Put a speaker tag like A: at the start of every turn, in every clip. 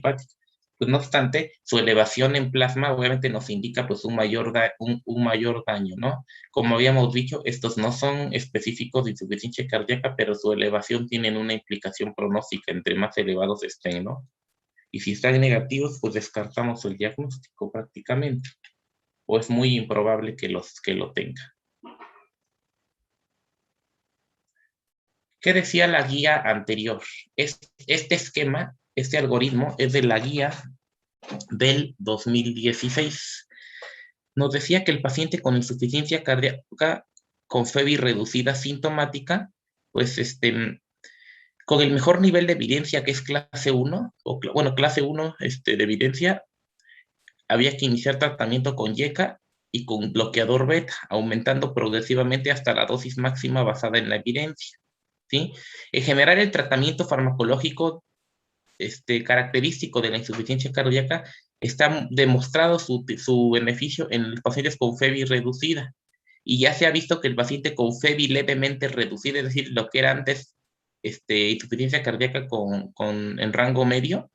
A: parasimpática. Pues no obstante, su elevación en plasma obviamente nos indica pues un mayor daño, ¿no? Como habíamos dicho, estos no son específicos de insuficiencia cardíaca, pero su elevación tienen una implicación pronóstica entre más elevados estén, ¿no? Y si están negativos, pues descartamos el diagnóstico prácticamente, o es muy improbable que lo tenga. ¿Qué decía la guía anterior? Este esquema, este algoritmo, es de la guía del 2016. Nos decía que el paciente con insuficiencia cardíaca con FEBI reducida sintomática, pues con el mejor nivel de evidencia, que es clase 1, clase 1 de evidencia, había que iniciar tratamiento con YECA y con bloqueador beta, aumentando progresivamente hasta la dosis máxima basada en la evidencia, ¿sí? En general, el tratamiento farmacológico característico de la insuficiencia cardíaca está demostrado su beneficio en los pacientes con FEBI reducida. Y ya se ha visto que el paciente con FEBI levemente reducida, es decir, lo que era antes insuficiencia cardíaca en rango medio,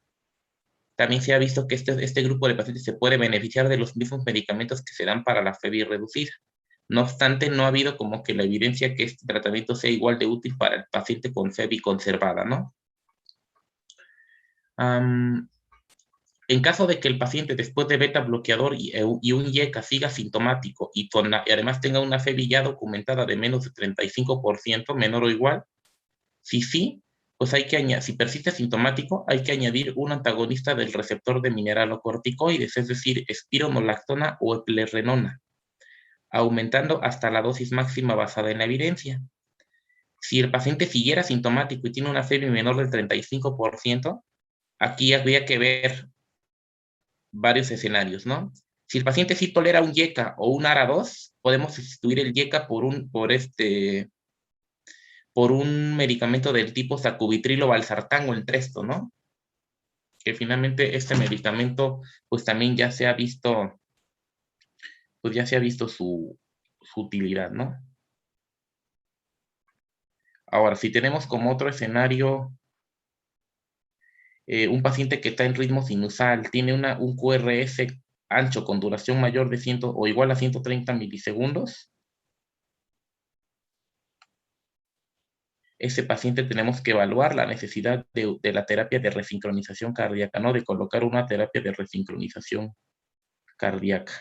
A: también se ha visto que este grupo de pacientes se puede beneficiar de los mismos medicamentos que se dan para la FEBI reducida. No obstante, no ha habido como que la evidencia que este tratamiento sea igual de útil para el paciente con FEBI conservada, ¿no? En caso de que el paciente después de beta bloqueador y un YECA siga sintomático y además tenga una FEBI ya documentada de menos de 35%, menor o igual, sí, pues si persiste sintomático, hay que añadir un antagonista del receptor de mineralocorticoides, es decir, espironolactona o eplerenona, aumentando hasta la dosis máxima basada en la evidencia. Si el paciente siguiera sintomático y tiene una FEBI menor del 35%, aquí habría que ver varios escenarios, ¿no? Si el paciente sí tolera un YECA o un ARA2, podemos sustituir el YECA por un medicamento del tipo sacubitril o valsartán o Entresto, ¿no? Que finalmente este medicamento, pues también ya se ha visto, su utilidad, ¿no? Ahora, si tenemos como otro escenario un paciente que está en ritmo sinusal, tiene un QRS ancho con duración mayor de 100 o igual a 130 milisegundos, ese paciente tenemos que evaluar la necesidad de la terapia de resincronización cardíaca, ¿no? De colocar una terapia de resincronización cardíaca.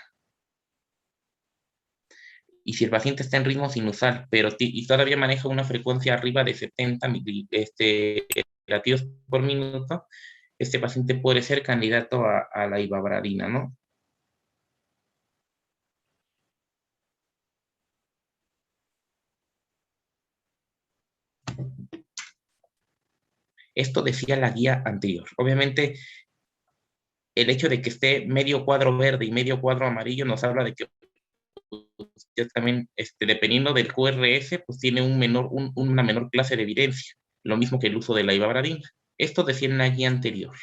A: Y si el paciente está en ritmo sinusal, y todavía maneja una frecuencia arriba de 70 latidos por minuto, este paciente puede ser candidato a la ivabradina, ¿no? Esto decía la guía anterior. Obviamente, el hecho de que esté medio cuadro verde y medio cuadro amarillo nos habla de que también, dependiendo del QRS, pues tiene una menor clase de evidencia, lo mismo que el uso de la ivabradina. Esto decía en la guía anterior,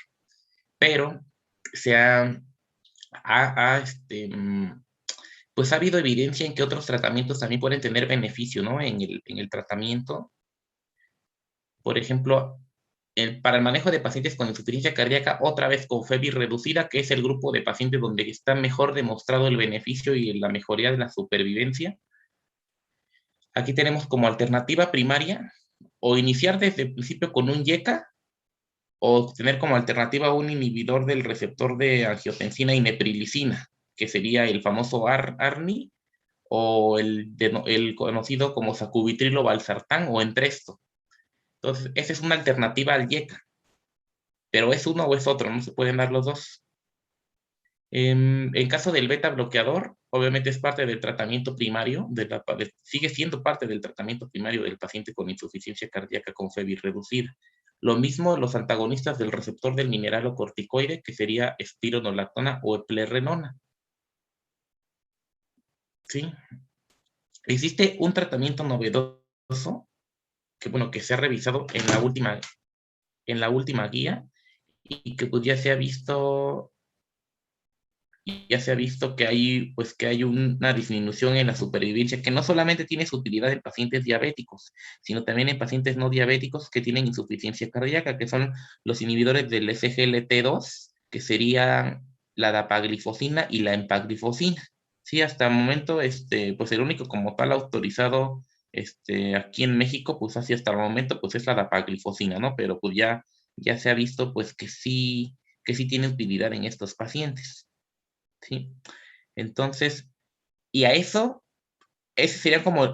A: pero pues ha habido evidencia en que otros tratamientos también pueden tener beneficio, ¿no? En el tratamiento. Por ejemplo, para el manejo de pacientes con insuficiencia cardíaca, otra vez con FEBI reducida, que es el grupo de pacientes donde está mejor demostrado el beneficio y la mejoría de la supervivencia. Aquí tenemos como alternativa primaria, o iniciar desde el principio con un YECA, o tener como alternativa un inhibidor del receptor de angiotensina y neprilicina, que sería el famoso ARNI, o el conocido como sacubitril o valsartán o Entresto. Entonces, esa es una alternativa al YECA, pero es uno o es otro, no se pueden dar los dos. En caso del beta bloqueador, obviamente es parte del tratamiento primario, sigue siendo parte del tratamiento primario del paciente con insuficiencia cardíaca con FEBI reducida. Lo mismo los antagonistas del receptor del mineralocorticoide, que sería espironolactona o eplerenona. ¿Sí? Existe un tratamiento novedoso que se ha revisado en la última guía y que pues ya se ha visto ya se ha visto que hay, pues, que hay una disminución en la supervivencia, que no solamente tiene su utilidad en pacientes diabéticos, sino también en pacientes no diabéticos que tienen insuficiencia cardíaca, que son los inhibidores del SGLT2, que serían la dapaglifosina y la empaglifosina. Sí, hasta el momento, pues el único como tal autorizado, aquí en México, pues así hasta el momento, pues es la dapaglifosina, ¿no? Pero pues ya se ha visto, pues que sí tiene utilidad en estos pacientes, ¿sí? Entonces, y a eso, esos serían como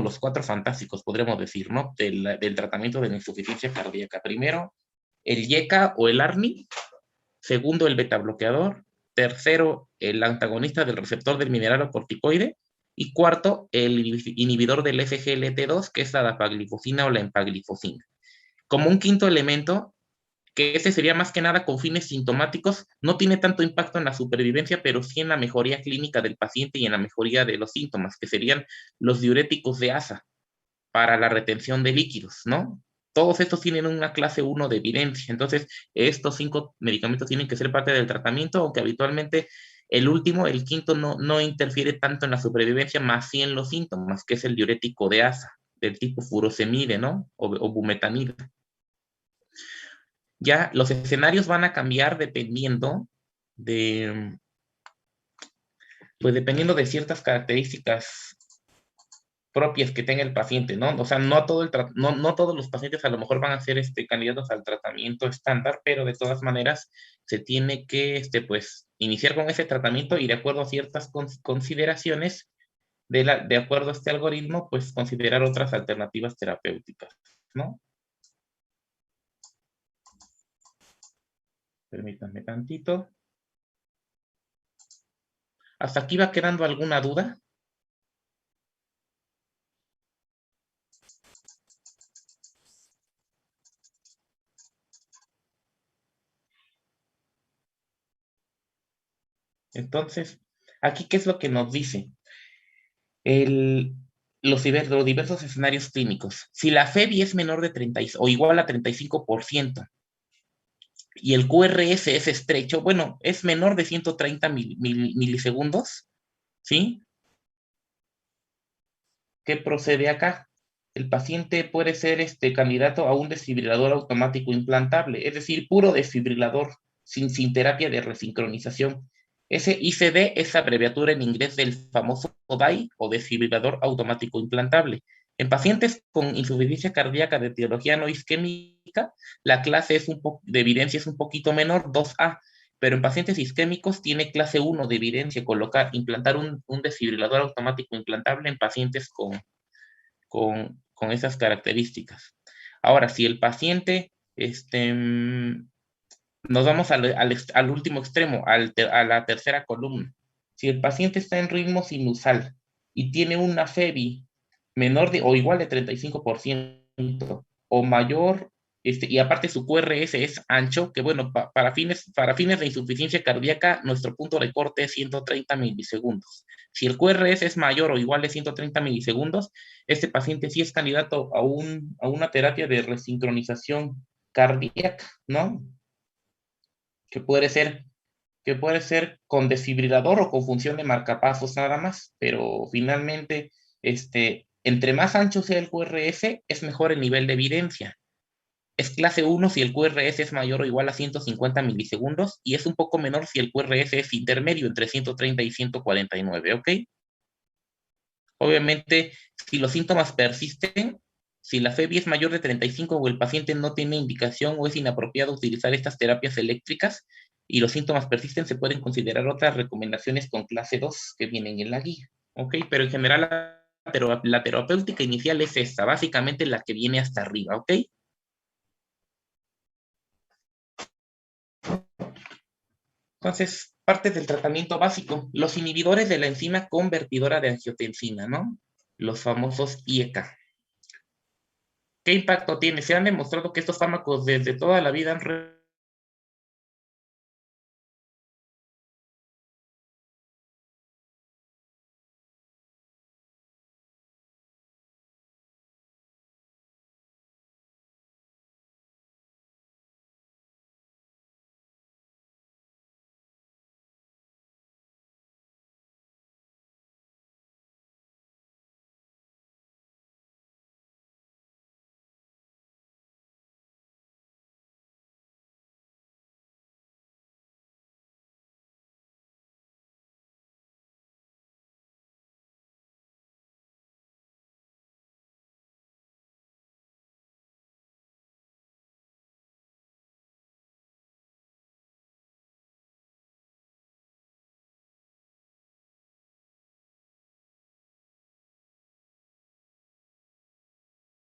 A: los cuatro fantásticos, podríamos decir, ¿no? Del tratamiento de la insuficiencia cardíaca. Primero, el YECA o el ARNI. Segundo, el beta bloqueador. Tercero, el antagonista del receptor del mineralocorticoide. Y cuarto, el inhibidor del SGLT2, que es la dapaglifosina o la empaglifosina. Como un quinto elemento, que ese sería más que nada con fines sintomáticos, no tiene tanto impacto en la supervivencia, pero sí en la mejoría clínica del paciente y en la mejoría de los síntomas, que serían los diuréticos de ASA para la retención de líquidos, ¿no? Todos estos tienen una clase 1 de evidencia, entonces estos 5 medicamentos tienen que ser parte del tratamiento, aunque habitualmente el último, el quinto, no interfiere tanto en la supervivencia, más sí en los síntomas, que es el diurético de ASA, del tipo furosemide, ¿no? O bumetanida. Ya los escenarios van a cambiar de, pues dependiendo de ciertas características propias que tenga el paciente, ¿no? O sea, no todos los pacientes a lo mejor van a ser candidatos al tratamiento estándar, pero de todas maneras se tiene que pues, iniciar con ese tratamiento y de acuerdo a ciertas consideraciones, de acuerdo a este algoritmo, pues considerar otras alternativas terapéuticas, ¿no? Permítanme tantito. ¿Hasta aquí va quedando alguna duda? Entonces, aquí, ¿qué es lo que nos dice? El, los diversos escenarios clínicos. Si la FEBI es menor de 30 o igual a 35% y el QRS es estrecho, bueno, es menor de 130 milisegundos, ¿sí? ¿Qué procede acá? El paciente puede ser candidato a un desfibrilador automático implantable, es decir, puro desfibrilador, sin terapia de resincronización. Ese ICD es abreviatura en inglés del famoso DAI o desfibrilador automático implantable. En pacientes con insuficiencia cardíaca de etiología no isquémica, la clase de evidencia es un poquito menor, 2A, pero en pacientes isquémicos tiene clase 1 de evidencia implantar un desfibrilador automático implantable en pacientes con esas características. Ahora, si el paciente, nos vamos al último extremo, a la tercera columna. Si el paciente está en ritmo sinusal y tiene una FEBI menor de o igual de 35% o mayor, y aparte su QRS es ancho, que bueno, para fines de insuficiencia cardíaca, nuestro punto de corte es 130 milisegundos. Si el QRS es mayor o igual de 130 milisegundos, este paciente sí es candidato a una terapia de resincronización cardíaca, ¿no? Que puede ser, que puede ser con desfibrilador o con función de marcapasos nada más, pero finalmente, entre más ancho sea el QRS, es mejor el nivel de evidencia. Es clase 1 si el QRS es mayor o igual a 150 milisegundos y es un poco menor si el QRS es intermedio entre 130 y 149, ¿ok? Obviamente, si los síntomas persisten, si la FEBI es mayor de 35 o el paciente no tiene indicación o es inapropiado utilizar estas terapias eléctricas y los síntomas persisten, se pueden considerar otras recomendaciones con clase 2 que vienen en la guía. ¿Ok? Pero en general la terapéutica inicial es esta, básicamente la que viene hasta arriba. ¿Ok? Entonces, parte del tratamiento básico, los inhibidores de la enzima convertidora de angiotensina, ¿no? Los famosos IECA. ¿Qué impacto tiene? Se han demostrado que estos fármacos desde toda la vida han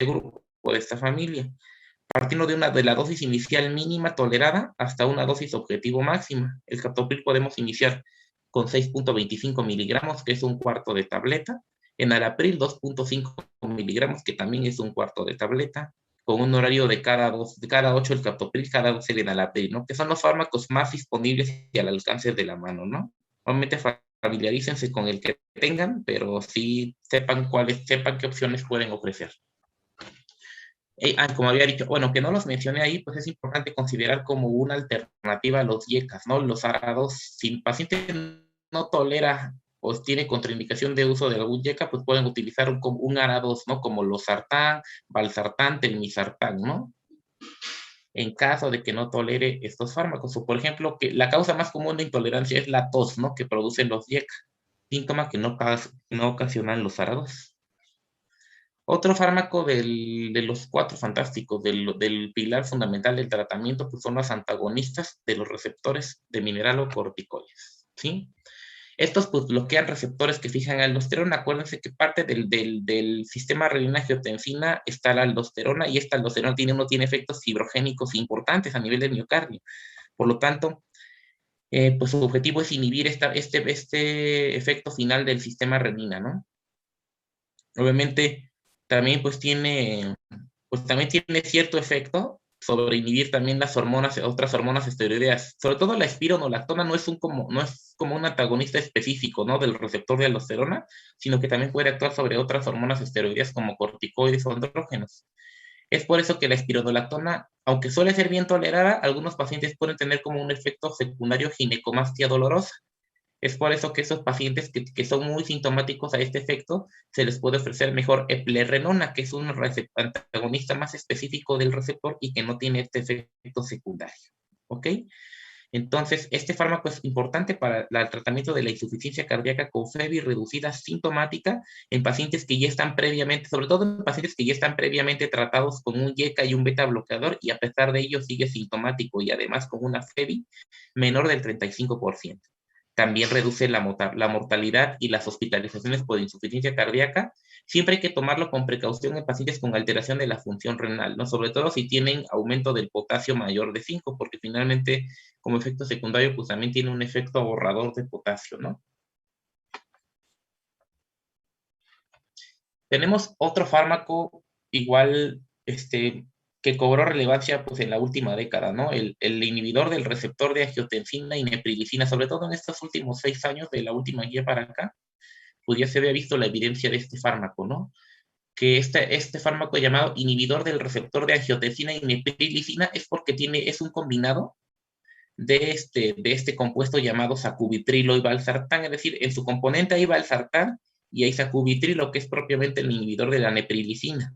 A: grupo de esta familia, partiendo de la dosis inicial mínima tolerada hasta una dosis objetivo máxima. El captopril podemos iniciar con 6.25 miligramos, que es un cuarto de tableta, enalapril 2.5 miligramos, que también es un cuarto de tableta, con un horario de cada 8 el captopril, cada 12 el enalapril, ¿no? Que son los fármacos más disponibles y al alcance de la mano, ¿no? Obviamente familiarícense con el que tengan, pero sí sepan qué opciones pueden ofrecer. Como había dicho, bueno, que no los mencioné ahí, pues es importante considerar como una alternativa a los YECAs, ¿no? Los ARA2, si el paciente no tolera o tiene contraindicación de uso de algún YECA, pues pueden utilizar un ARA2, ¿no? Como los sartán, valsartán, telmisartán, ¿no? En caso de que no tolere estos fármacos. O, por ejemplo, que la causa más común de intolerancia es la tos, ¿no? Que producen los YECA, síntoma que no ocasionan los ARA2. Otro fármaco de los cuatro fantásticos, del pilar fundamental del tratamiento, pues son los antagonistas de los receptores de mineralocorticoides, ¿sí? Estos pues bloquean receptores que fijan aldosterona. Acuérdense que parte del sistema renina-angiotensina está la aldosterona, y esta aldosterona no tiene efectos fibrogénicos importantes a nivel del miocardio. Por lo tanto, pues su objetivo es inhibir este efecto final del sistema renina, ¿no? Obviamente, también también tiene cierto efecto sobre inhibir también otras hormonas esteroideas. Sobre todo la espironolactona no es como un antagonista específico, ¿no? Del receptor de aldosterona, sino que también puede actuar sobre otras hormonas esteroideas como corticoides o andrógenos. Es por eso que la espironolactona, aunque suele ser bien tolerada, algunos pacientes pueden tener como un efecto secundario ginecomastia dolorosa. Es por eso que esos pacientes que son muy sintomáticos a este efecto, se les puede ofrecer mejor eplerenona, que es un antagonista más específico del receptor y que no tiene este efecto secundario. ¿Ok? Entonces, este fármaco es importante para el tratamiento de la insuficiencia cardíaca con FEBI reducida sintomática en pacientes que ya están previamente, sobre todo en pacientes que ya están previamente tratados con un YECA y un beta bloqueador, y a pesar de ello sigue sintomático y además con una FEBI menor del 35%. También reduce la mortalidad y las hospitalizaciones por insuficiencia cardíaca. Siempre hay que tomarlo con precaución en pacientes con alteración de la función renal, ¿no? Sobre todo si tienen aumento del potasio mayor de 5, porque finalmente, como efecto secundario, pues también tiene un efecto ahorrador de potasio, ¿no? Tenemos otro fármaco igual, que cobró relevancia pues en la última década, ¿no? El inhibidor del receptor de angiotensina y neprilicina, sobre todo en estos últimos 6 años, de la última guía para acá, pues ya se había visto la evidencia de este fármaco, ¿no? Que este fármaco llamado inhibidor del receptor de angiotensina y neprilicina es porque es un combinado de este compuesto llamado sacubitrilo y valsartán, es decir, en su componente hay valsartán y hay sacubitrilo, que es propiamente el inhibidor de la neprilicina.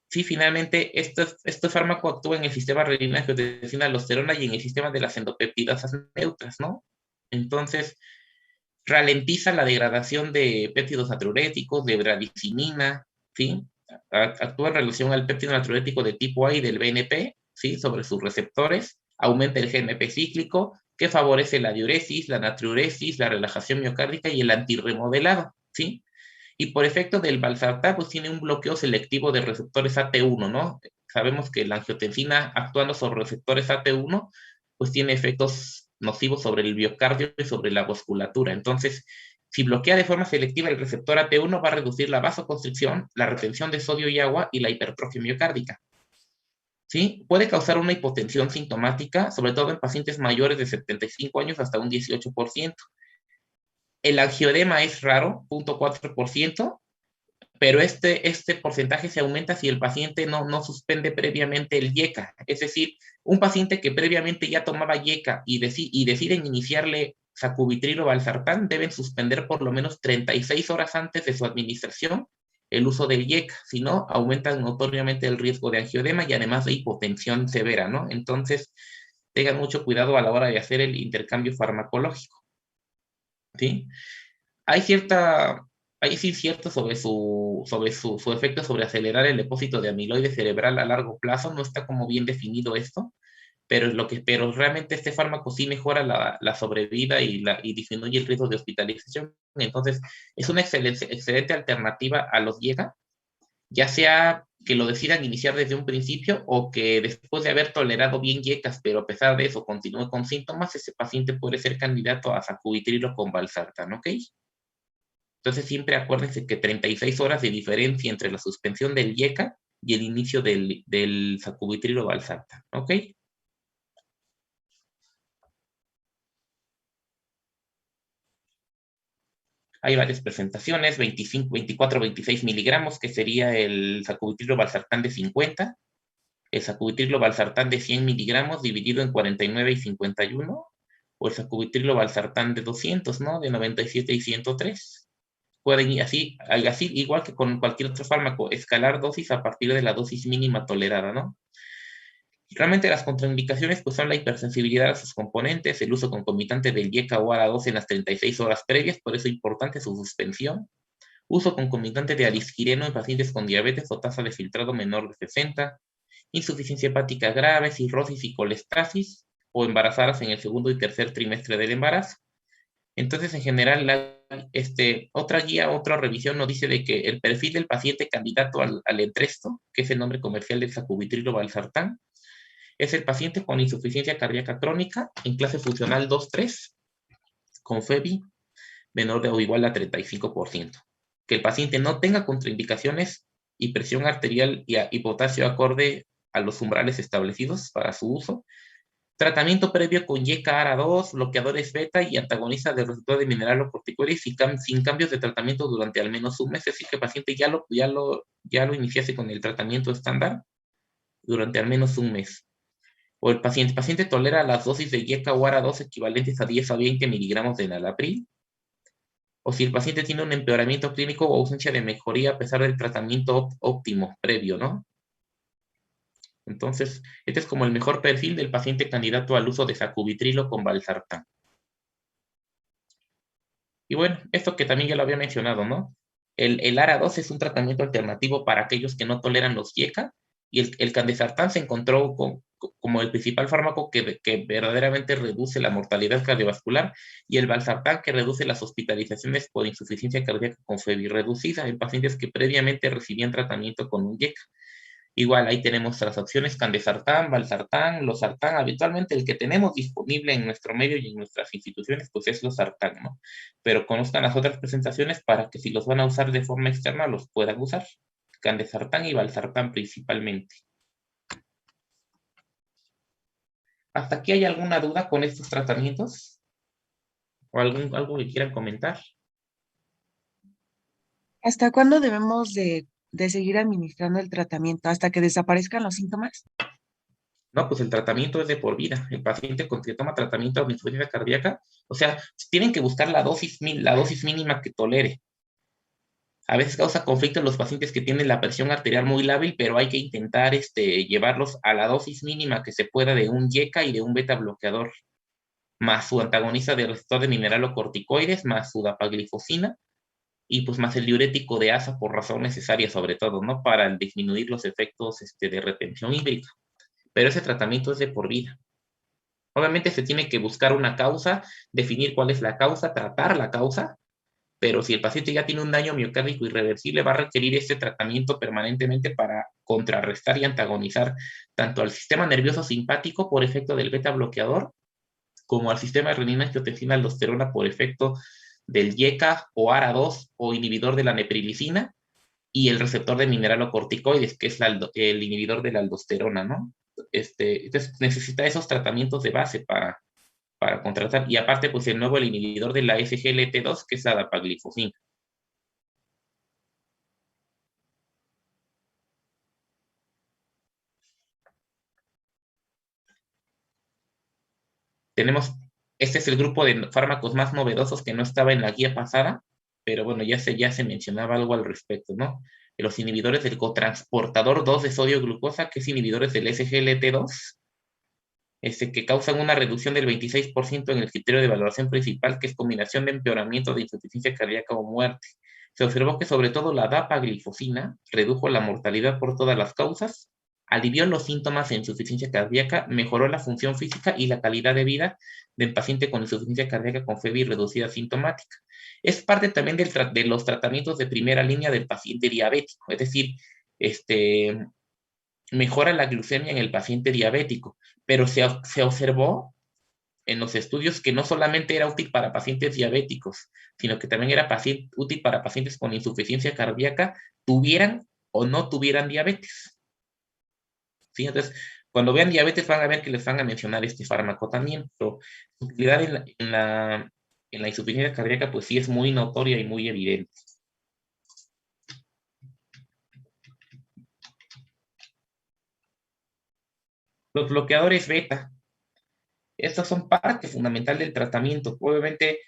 A: Sí, finalmente, este fármaco actúa en el sistema renina-angiotensina-aldosterona y en el sistema de las endopeptidasas neutras, ¿no? Entonces, ralentiza la degradación de péptidos natriuréticos, de bradicinina, ¿sí? Actúa en relación al péptido natriurético de tipo A y del BNP, ¿sí? Sobre sus receptores, aumenta el GNP cíclico, que favorece la diuresis, la natriuresis, la relajación miocárdica y el antirremodelado, ¿sí? Y por efecto del valsartán, pues tiene un bloqueo selectivo de receptores AT1, ¿no? Sabemos que la angiotensina, actuando sobre receptores AT1, pues tiene efectos nocivos sobre el miocardio y sobre la vasculatura. Entonces, si bloquea de forma selectiva el receptor AT1, va a reducir la vasoconstricción, la retención de sodio y agua y la hipertrofia miocárdica. ¿Sí? Puede causar una hipotensión sintomática, sobre todo en pacientes mayores de 75 años, hasta un 18%. El angioedema es raro, 0.4%, pero este porcentaje se aumenta si el paciente no suspende previamente el YECA. Es decir, un paciente que previamente ya tomaba YECA y deciden iniciarle sacubitril o valsartán, deben suspender por lo menos 36 horas antes de su administración el uso del YECA, si no, aumentan notoriamente el riesgo de angioedema y además de hipotensión severa, ¿no? Entonces, tengan mucho cuidado a la hora de hacer el intercambio farmacológico, ¿sí? Hay sí cierto sobre su efecto sobre acelerar el depósito de amiloide cerebral a largo plazo. No está como bien definido esto, pero realmente este fármaco sí mejora la sobrevida y disminuye el riesgo de hospitalización. Entonces, es una excelente alternativa a los YECA, ya sea que lo decidan iniciar desde un principio o que después de haber tolerado bien yecas, pero a pesar de eso continúe con síntomas, ese paciente puede ser candidato a sacubitrilo con valsartán, ¿ok? Entonces siempre acuérdense que 36 horas de diferencia entre la suspensión del yeca y el inicio del sacubitrilo valsartán, ¿ok? Hay varias presentaciones, 25, 24, 26 miligramos, que sería el sacubitrilo valsartán de 50, el sacubitrilo valsartán de 100 miligramos dividido en 49 y 51, o el sacubitrilo valsartán de 200, ¿no? De 97 y 103. Pueden ir así, igual que con cualquier otro fármaco, escalar dosis a partir de la dosis mínima tolerada, ¿no? Realmente las contraindicaciones pues son la hipersensibilidad a sus componentes, el uso concomitante del IECA o ARA2 en las 36 horas previas, por eso es importante su suspensión, uso concomitante de alisquireno en pacientes con diabetes o tasa de filtrado menor de 60, insuficiencia hepática grave, cirrosis y colestasis, o embarazadas en el segundo y tercer trimestre del embarazo. Entonces, en general, otra guía, otra revisión nos dice de que el perfil del paciente candidato al Entresto, que es el nombre comercial del sacubitrilo valsartán, es el paciente con insuficiencia cardíaca crónica en clase funcional 2-3, con FEBI menor de o igual a 35%. Que el paciente no tenga contraindicaciones y presión arterial y potasio acorde a los umbrales establecidos para su uso. Tratamiento previo con YKARA2, bloqueadores beta y antagonistas del receptor de mineralocorticoides sin cambios de tratamiento durante al menos un mes. Es decir, que el paciente ya lo iniciase con el tratamiento estándar durante al menos un mes. O el paciente tolera las dosis de YECA o ARA2 equivalentes a 10 a 20 miligramos de enalapril, o si el paciente tiene un empeoramiento clínico o ausencia de mejoría a pesar del tratamiento óptimo previo, ¿no? Entonces, este es como el mejor perfil del paciente candidato al uso de sacubitrilo con valsartán. Y bueno, esto que también ya lo había mencionado, ¿no? El ARA2 es un tratamiento alternativo para aquellos que no toleran los YECA, y el candesartán se encontró como el principal fármaco que verdaderamente reduce la mortalidad cardiovascular, y el valsartán que reduce las hospitalizaciones por insuficiencia cardíaca con FEBI reducida en pacientes que previamente recibían tratamiento con un YECA. Igual ahí tenemos las opciones candesartán, valsartán, losartán. Habitualmente el que tenemos disponible en nuestro medio y en nuestras instituciones pues es losartán, ¿no? Pero conozcan las otras presentaciones para que si los van a usar de forma externa los puedan usar. Candesartán y valsartán principalmente. ¿Hasta aquí hay alguna duda con estos tratamientos? ¿O algo que quieran comentar?
B: ¿Hasta cuándo debemos de seguir administrando el tratamiento? ¿Hasta que desaparezcan los síntomas?
A: No, pues el tratamiento es de por vida. El paciente que toma tratamiento de insuficiencia cardíaca, o sea, tienen que buscar la dosis mínima que tolere. A veces causa conflicto en los pacientes que tienen la presión arterial muy lábil, pero hay que intentar llevarlos a la dosis mínima que se pueda de un YECA y de un beta bloqueador, más su antagonista del receptor de mineralocorticoides, más su dapaglifosina, y pues más el diurético de asa por razón necesaria, sobre todo, ¿no? Para disminuir los efectos de retención hídrica. Pero ese tratamiento es de por vida. Obviamente se tiene que buscar una causa, definir cuál es la causa, tratar la causa, pero si el paciente ya tiene un daño miocárdico irreversible, va a requerir este tratamiento permanentemente para contrarrestar y antagonizar tanto al sistema nervioso simpático por efecto del beta bloqueador, como al sistema de renina-angiotensina-aldosterona por efecto del YECA o ARA2 o inhibidor de la neprilicina, y el receptor de mineralocorticoides, que es el inhibidor de la aldosterona, ¿no? Entonces necesita esos tratamientos de base para contratar, y aparte, pues el inhibidor de la SGLT2, que es la dapaglifosina. Tenemos, este es el grupo de fármacos más novedosos que no estaba en la guía pasada, pero bueno, ya se mencionaba algo al respecto, ¿no? Los inhibidores del cotransportador 2 de sodio glucosa, que es inhibidores del SGLT2, que causan una reducción del 26% en el criterio de valoración principal, que es combinación de empeoramiento de insuficiencia cardíaca o muerte. Se observó que sobre todo la dapaglifosina redujo la mortalidad por todas las causas, alivió los síntomas de insuficiencia cardíaca, mejoró la función física y la calidad de vida del paciente con insuficiencia cardíaca con FEBI reducida sintomática. Es parte también de los tratamientos de primera línea del paciente diabético, es decir, mejora la glucemia en el paciente diabético, pero se observó en los estudios que no solamente era útil para pacientes diabéticos, sino que también era útil para pacientes con insuficiencia cardíaca, tuvieran o no tuvieran diabetes. ¿Sí? Entonces, cuando vean diabetes van a ver que les van a mencionar este fármaco también, pero su utilidad en la insuficiencia cardíaca pues sí es muy notoria y muy evidente. Los bloqueadores beta. Estas son parte fundamental del tratamiento. Obviamente,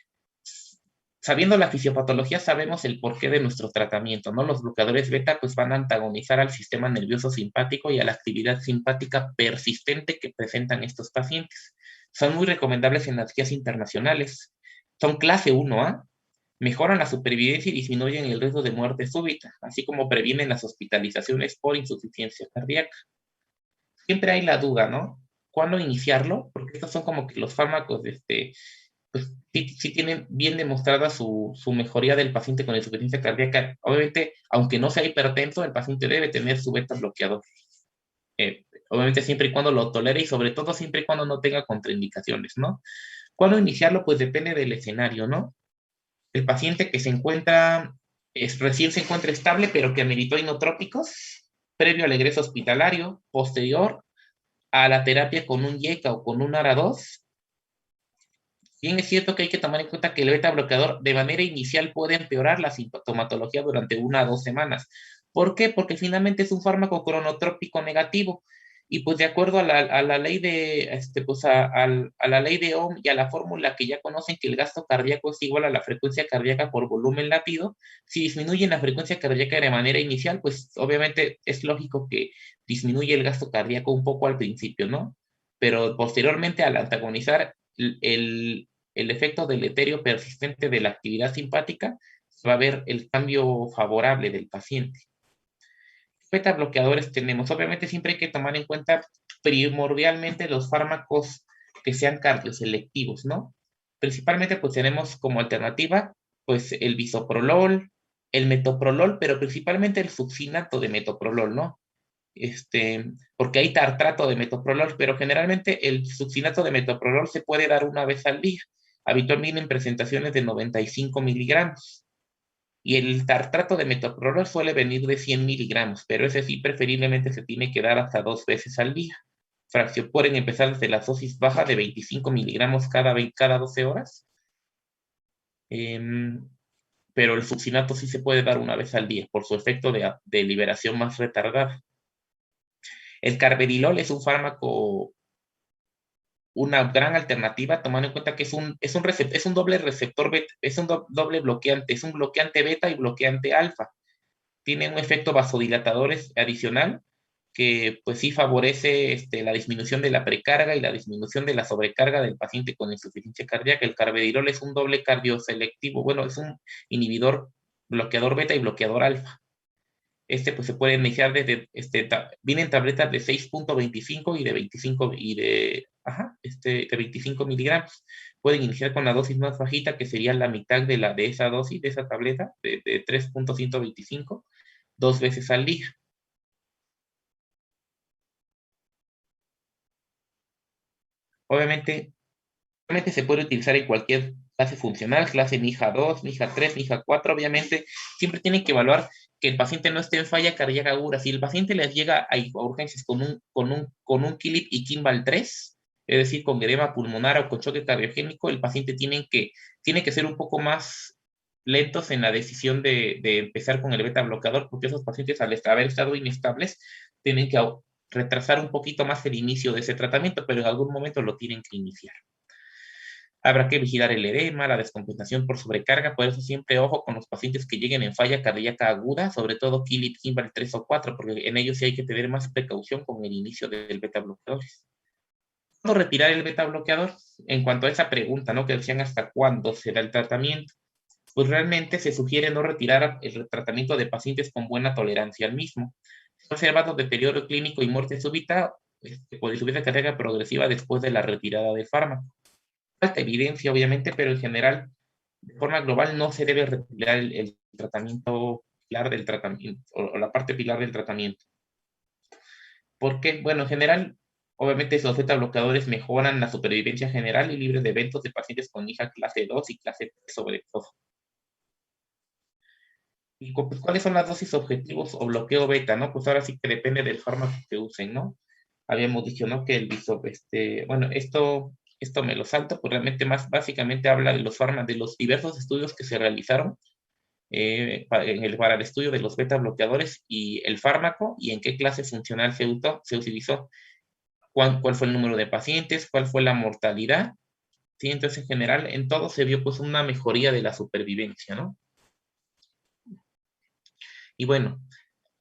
A: sabiendo la fisiopatología, sabemos el porqué de nuestro tratamiento, ¿no? Los bloqueadores beta pues van a antagonizar al sistema nervioso simpático y a la actividad simpática persistente que presentan estos pacientes. Son muy recomendables en las guías internacionales. Son clase 1A, mejoran la supervivencia y disminuyen el riesgo de muerte súbita, así como previenen las hospitalizaciones por insuficiencia cardíaca. Siempre hay la duda, ¿no? ¿Cuándo iniciarlo? Porque estos son como que los fármacos, pues sí tienen bien demostrada su mejoría del paciente con insuficiencia cardíaca. Obviamente, aunque no sea hipertenso, el paciente debe tener su beta bloqueador. Obviamente siempre y cuando lo tolere y sobre todo siempre y cuando no tenga contraindicaciones, ¿no? ¿Cuándo iniciarlo? Pues depende del escenario, ¿no? El paciente que recién se encuentra estable, pero que ameritó inotrópicos, previo al egreso hospitalario, posterior a la terapia con un YECA o con un ARA2. Bien es cierto que hay que tomar en cuenta que el beta bloqueador de manera inicial puede empeorar la sintomatología durante 1 a 2 semanas. ¿Por qué? Porque finalmente es un fármaco cronotrópico negativo y pues de acuerdo a la ley a la ley de Ohm y a la fórmula que ya conocen que el gasto cardíaco es igual a la frecuencia cardíaca por volumen latido, si disminuye la frecuencia cardíaca de manera inicial, pues obviamente es lógico que disminuye el gasto cardíaco un poco al principio, ¿no? Pero posteriormente al antagonizar el efecto deleterio persistente de la actividad simpática, va a ver el cambio favorable del paciente. Beta bloqueadores tenemos, obviamente siempre hay que tomar en cuenta primordialmente los fármacos que sean cardioselectivos, ¿no? Principalmente pues tenemos como alternativa pues el bisoprolol, el metoprolol, pero principalmente el succinato de metoprolol, ¿no? Porque hay tartrato de metoprolol, pero generalmente el succinato de metoprolol se puede dar una vez al día, habitualmente en presentaciones de 95 miligramos. Y el tartrato de metoprolol suele venir de 100 miligramos, pero ese sí preferiblemente se tiene que dar hasta 2 veces al día. Pueden empezar desde la dosis baja de 25 miligramos cada 12 horas, em, pero el succinato sí se puede dar una vez al día por su efecto de liberación más retardada. El carvedilol es un fármaco, una gran alternativa, tomando en cuenta que es un doble receptor beta, es un doble bloqueante, es un bloqueante beta y bloqueante alfa. Tiene un efecto vasodilatador adicional que pues sí favorece la disminución de la precarga y la disminución de la sobrecarga del paciente con insuficiencia cardíaca. El carvedilol es un doble cardioselectivo, bueno, es un inhibidor, bloqueador beta y bloqueador alfa. Pues se puede iniciar desde, vienen tabletas de 6.25 y de 25 de 25 miligramos. Pueden iniciar con la dosis más bajita, que sería la mitad de esa dosis, de esa tableta, de 3.125, 2 veces al día. Obviamente se puede utilizar en cualquier clase funcional, clase NIHA 2, NIHA 3, NIHA 4. Obviamente, siempre tienen que evaluar que el paciente no esté en falla cardíaca aguda. Si el paciente les llega a urgencias con un Killip y Kimball 3, es decir, con edema pulmonar o con choque cardiogénico, el paciente tiene que ser un poco más lentos en la decisión de empezar con el beta bloqueador, porque esos pacientes, al haber estado inestables, tienen que retrasar un poquito más el inicio de ese tratamiento, pero en algún momento lo tienen que iniciar. Habrá que vigilar el edema, la descompensación por sobrecarga, por eso siempre ojo con los pacientes que lleguen en falla cardíaca aguda, sobre todo Killip, Kimball 3 o 4, porque en ellos sí hay que tener más precaución con el inicio del beta bloqueador. ¿Cuándo retirar el beta bloqueador? En cuanto a esa pregunta, ¿no? Que decían hasta cuándo se da el tratamiento. Pues realmente se sugiere no retirar el tratamiento de pacientes con buena tolerancia al mismo. Se ha observado deterioro clínico y muerte súbita por insuficiencia cardíaca progresiva después de la retirada del fármaco. Falta evidencia, obviamente, pero en general, de forma global, no se debe retirar el tratamiento pilar del tratamiento, o la parte pilar del tratamiento. Porque, bueno, en general, obviamente los beta bloqueadores mejoran la supervivencia general y libre de eventos de pacientes con hija clase 2 y clase 3 sobre todo. Y pues, ¿cuáles son las dosis objetivos o bloqueo beta, no? Pues ahora sí que depende del fármaco que usen, ¿no? Habíamos dicho, ¿no? Que el bueno, esto me lo salto, pues realmente más básicamente habla de los fármacos, de los diversos estudios que se realizaron para el estudio de los beta bloqueadores y el fármaco y en qué clase funcional se utilizó, cuál fue el número de pacientes, cuál fue la mortalidad, ¿sí? Entonces, en general, en todo se vio pues una mejoría de la supervivencia, ¿no? Y bueno,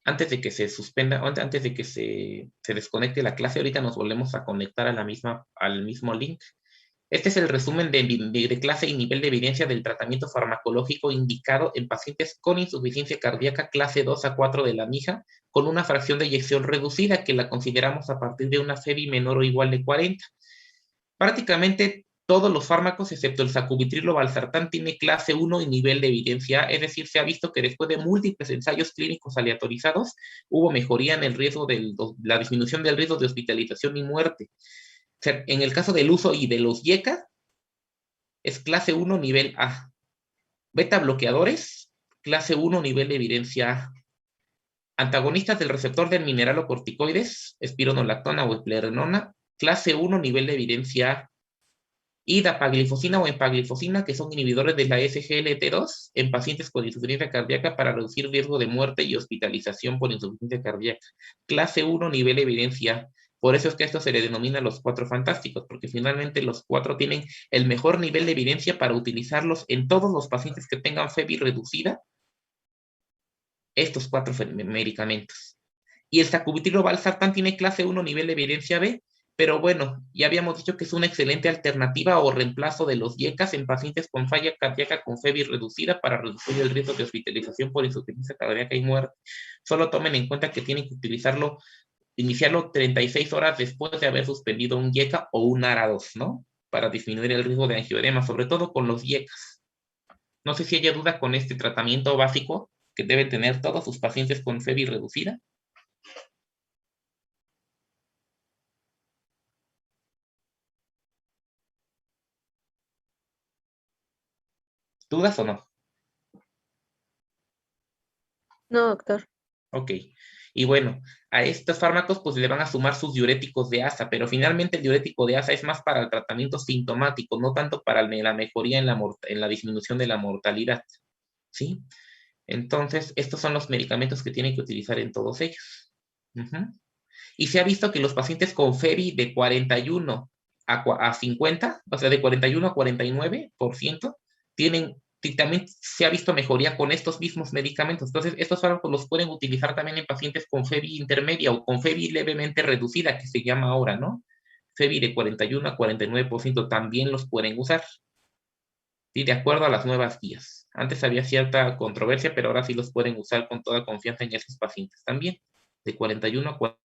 A: antes de que se suspenda, antes de que se desconecte la clase, ahorita nos volvemos a conectar al mismo link. Este es el resumen de clase y nivel de evidencia del tratamiento farmacológico indicado en pacientes con insuficiencia cardíaca clase 2 a 4 de la mija, con una fracción de eyección reducida que la consideramos a partir de una FEBI menor o igual de 40. Prácticamente todos los fármacos, excepto el sacubitrilo valsartán, tiene clase 1 y nivel de evidencia A, es decir, se ha visto que después de múltiples ensayos clínicos aleatorizados, hubo mejoría en el riesgo la disminución del riesgo de hospitalización y muerte. O sea, en el caso del uso y de los YECA, es clase 1 nivel A. Beta bloqueadores, clase 1 nivel de evidencia A. Antagonistas del receptor del mineralocorticoides, espironolactona o eplerenona, clase 1 nivel de evidencia A. Y dapaglifosina o empaglifosina, que son inhibidores de la SGLT2 en pacientes con insuficiencia cardíaca para reducir riesgo de muerte y hospitalización por insuficiencia cardíaca. Clase 1, nivel de evidencia. Por eso es que esto se le denomina los 4 fantásticos, porque finalmente los 4 tienen el mejor nivel de evidencia para utilizarlos en todos los pacientes que tengan FEBI reducida, estos 4 medicamentos. Y el sacubitrilo valsartán tiene clase 1 nivel de evidencia B, pero bueno, ya habíamos dicho que es una excelente alternativa o reemplazo de los YECAS en pacientes con falla cardíaca con FEBI reducida para reducir el riesgo de hospitalización por insuficiencia cardíaca y muerte. Solo tomen en cuenta que tienen que iniciarlo 36 horas después de haber suspendido un YECA o un ARA2, ¿no? Para disminuir el riesgo de angioedema, sobre todo con los YECAS. No sé si haya duda con este tratamiento básico que deben tener todos sus pacientes con FEBI reducida. ¿Dudas o no?
C: No, doctor.
A: Ok. Y bueno, a estos fármacos pues le van a sumar sus diuréticos de ASA, pero finalmente el diurético de ASA es más para el tratamiento sintomático, no tanto para la mejoría en la disminución de la mortalidad. ¿Sí? Entonces, estos son los medicamentos que tienen que utilizar en todos ellos. Y se ha visto que los pacientes con FEBI de 41 a 50, o sea, de 41 a 49%, también se ha visto mejoría con estos mismos medicamentos. Entonces, estos fármacos los pueden utilizar también en pacientes con FEBI intermedia o con FEBI levemente reducida, que se llama ahora, ¿no? FEBI de 41 a 49% también los pueden usar, ¿sí? De acuerdo a las nuevas guías. Antes había cierta controversia, pero ahora sí los pueden usar con toda confianza en esos pacientes también, de 41 a 49.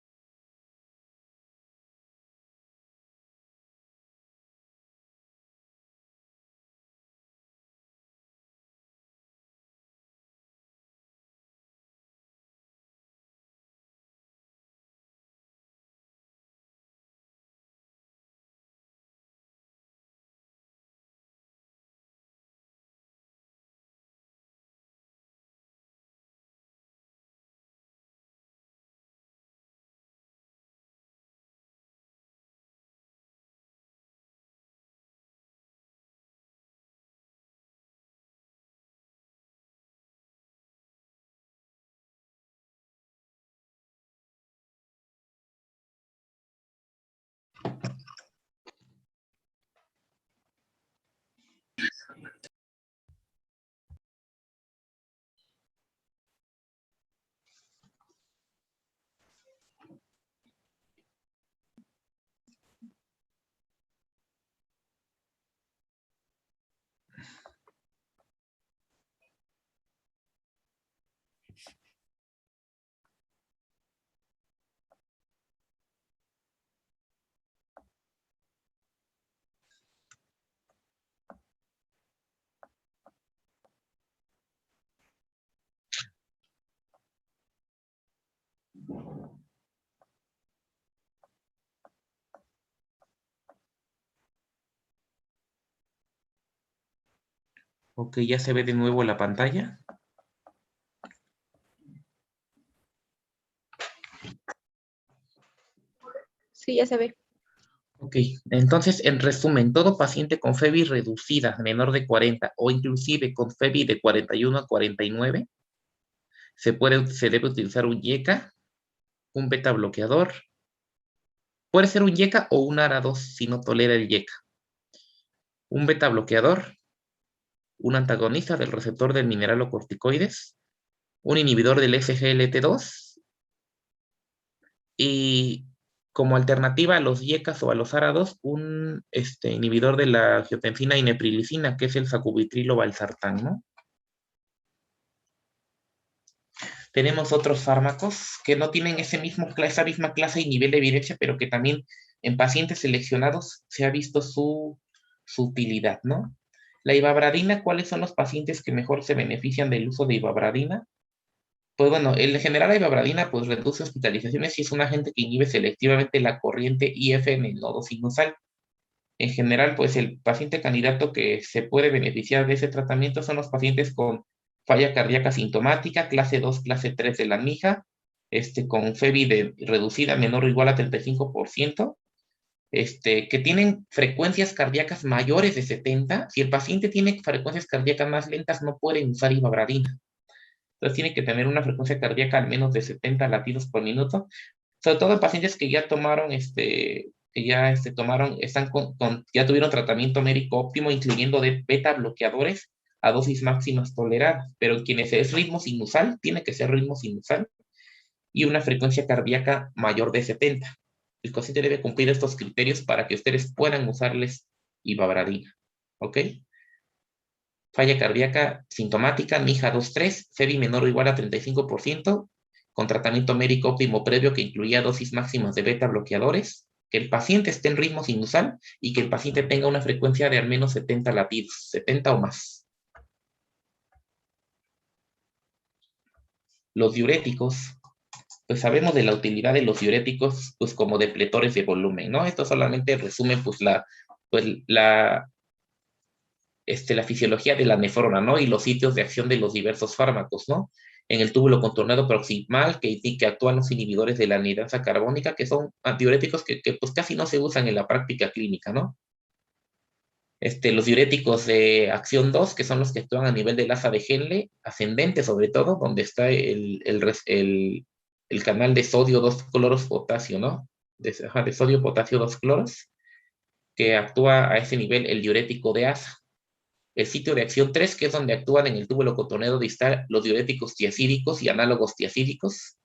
A: Ok, ya se ve de nuevo la pantalla.
C: Sí, ya se ve.
A: Ok, entonces, en resumen, todo paciente con FEBI reducida, menor de 40, o inclusive con FEBI de 41 a 49, se debe utilizar un YECA, un beta bloqueador. Puede ser un YECA o un ARA2 si no tolera el YECA. Un beta bloqueador, un antagonista del receptor del mineralocorticoides, un inhibidor del SGLT2 y como alternativa a los YECAs o a los ARA2, un inhibidor de la angiotensina y neprilicina, que es el sacubitrilo valsartán, ¿no? Tenemos otros fármacos que no tienen esa misma clase y nivel de evidencia, pero que también en pacientes seleccionados se ha visto su utilidad, ¿no? La ivabradina, ¿cuáles son los pacientes que mejor se benefician del uso de ivabradina? Pues bueno, en general la ivabradina pues reduce hospitalizaciones y es un agente que inhibe selectivamente la corriente IF en el nodo sinusal. En general, pues el paciente candidato que se puede beneficiar de ese tratamiento son los pacientes con falla cardíaca sintomática, clase 2, clase 3 de la mija, con FEBI reducida menor o igual a 35%, que tienen frecuencias cardíacas mayores de 70. Si el paciente tiene frecuencias cardíacas más lentas, no pueden usar ivabradina. Entonces tiene que tener una frecuencia cardíaca al menos de 70 latidos por minuto, sobre todo en pacientes que ya tomaron, ya tuvieron tratamiento médico óptimo, incluyendo de beta bloqueadores a dosis máximas toleradas, pero quienes es ritmo sinusal, tiene que ser ritmo sinusal y una frecuencia cardíaca mayor de 70. El paciente debe cumplir estos criterios para que ustedes puedan usarles ivabradina, ¿ok? Falla cardíaca sintomática, MIJA 2-3, FEBI menor o igual a 35%, con tratamiento médico óptimo previo que incluía dosis máximas de beta bloqueadores, que el paciente esté en ritmo sinusal y que el paciente tenga una frecuencia de al menos 70 latidos, 70 o más. Los diuréticos, pues sabemos de la utilidad de los diuréticos, pues como depletores de volumen, ¿no? Esto solamente resume, la fisiología de la nefrona, ¿no? Y los sitios de acción de los diversos fármacos, ¿no? En el túbulo contornado proximal, que actúan los inhibidores de la anhidrasa carbónica, que son antidiuréticos que pues casi no se usan en la práctica clínica, ¿no? Los diuréticos de acción 2, que son los que actúan a nivel del asa de Henle, ascendente sobre todo, donde está el canal de sodio 2 cloros potasio, ¿no? De sodio potasio 2 cloros, que actúa a ese nivel el diurético de asa. El sitio de acción 3, que es donde actúan en el túbulo cotonero distal los diuréticos tiacídicos y análogos tiacídicos.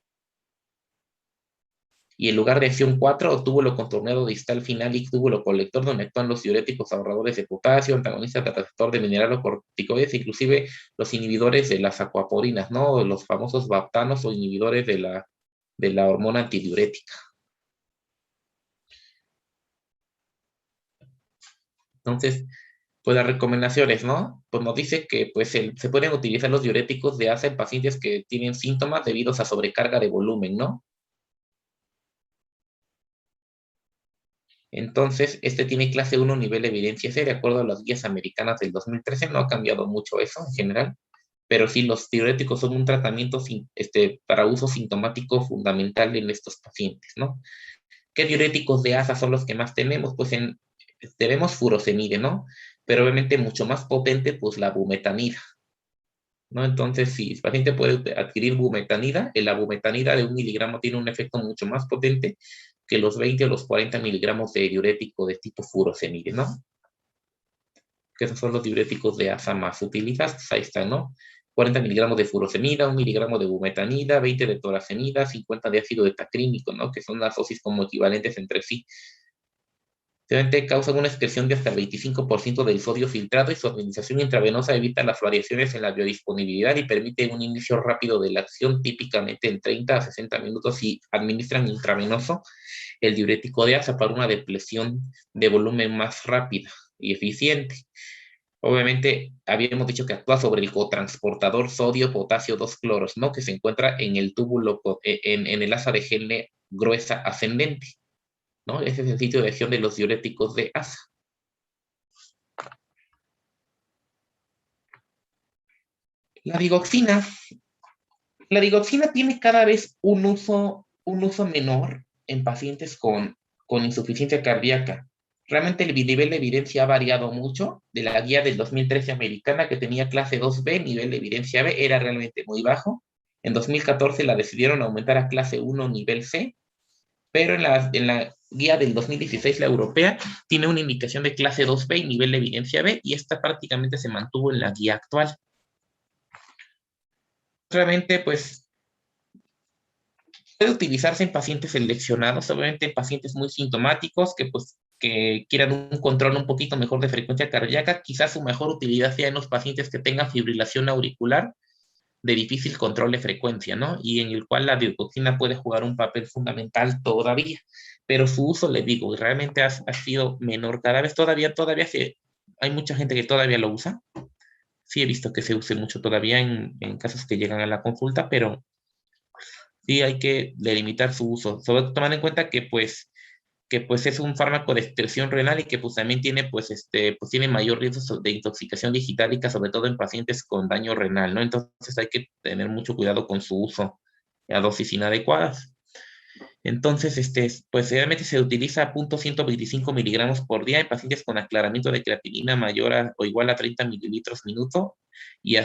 A: Y el lugar de acción 4, o túbulo contornero distal final y túbulo colector, donde actúan los diuréticos ahorradores de potasio, antagonistas del receptor de mineralocorticoides, inclusive los inhibidores de las acuaporinas, ¿no? Los famosos baptanos o inhibidores de la hormona antidiurética. Entonces, pues las recomendaciones, ¿no? Pues nos dice que pues, se pueden utilizar los diuréticos de asa en pacientes que tienen síntomas debidos a sobrecarga de volumen, ¿no? Entonces, tiene clase 1 nivel de evidencia C, de acuerdo a las guías americanas del 2013, no ha cambiado mucho eso en general, pero sí los diuréticos son un tratamiento para uso sintomático fundamental en estos pacientes, ¿no? ¿Qué diuréticos de asa son los que más tenemos? Pues tenemos furosemide, ¿no? Pero obviamente mucho más potente, pues la bumetanida, ¿no? Entonces, si el paciente puede adquirir bumetanida, la bumetanida de 1 miligramo tiene un efecto mucho más potente que los 20 o los 40 miligramos de diurético de tipo furosemide, ¿no? Que esos son los diuréticos de asa más utilizados, ahí está, ¿no? 40 miligramos de furosemida, 1 miligramo de bumetanida, 20 de toracenida, 50 de ácido betacrínico, ¿no? Que son las dosis como equivalentes entre sí. Obviamente causan una excreción de hasta el 25% del sodio filtrado y su administración intravenosa evita las variaciones en la biodisponibilidad y permite un inicio rápido de la acción, típicamente en 30 a 60 minutos, si administran intravenoso el diurético de asa para una depresión de volumen más rápida y eficiente. Obviamente, habíamos dicho que actúa sobre el cotransportador sodio-potasio 2 cloros, ¿no? Que se encuentra en el túbulo, en el asa de Henle gruesa ascendente, ¿no? Ese es el sitio de acción de los diuréticos de asa. La digoxina. La digoxina tiene cada vez un uso menor en pacientes con insuficiencia cardíaca. Realmente el nivel de evidencia ha variado mucho. De la guía del 2013 americana, que tenía clase 2B, nivel de evidencia B era realmente muy bajo. En 2014 la decidieron aumentar a clase 1, nivel C, pero en la guía del 2016, la europea, tiene una indicación de clase 2B y nivel de evidencia B, y esta prácticamente se mantuvo en la guía actual. Realmente, pues, puede utilizarse en pacientes seleccionados, obviamente en pacientes muy sintomáticos que quieran un control un poquito mejor de frecuencia cardíaca. Quizás su mejor utilidad sea en los pacientes que tengan fibrilación auricular de difícil control de frecuencia, ¿no? Y en el cual la digoxina puede jugar un papel fundamental todavía. Pero su uso, le digo, realmente ha sido menor cada vez. Todavía hay mucha gente que todavía lo usa. Sí he visto que se use mucho todavía en casos que llegan a la consulta, pero sí hay que delimitar su uso, sobre todo tomar en cuenta que es un fármaco de excreción renal y que pues también tiene pues tiene mayor riesgo de intoxicación digitálica, sobre todo en pacientes con daño renal, ¿no? Entonces hay que tener mucho cuidado con su uso a dosis inadecuadas. Entonces, pues realmente se utiliza a 0.125 miligramos por día en pacientes con aclaramiento de creatinina mayor o igual a 30 mililitros minuto y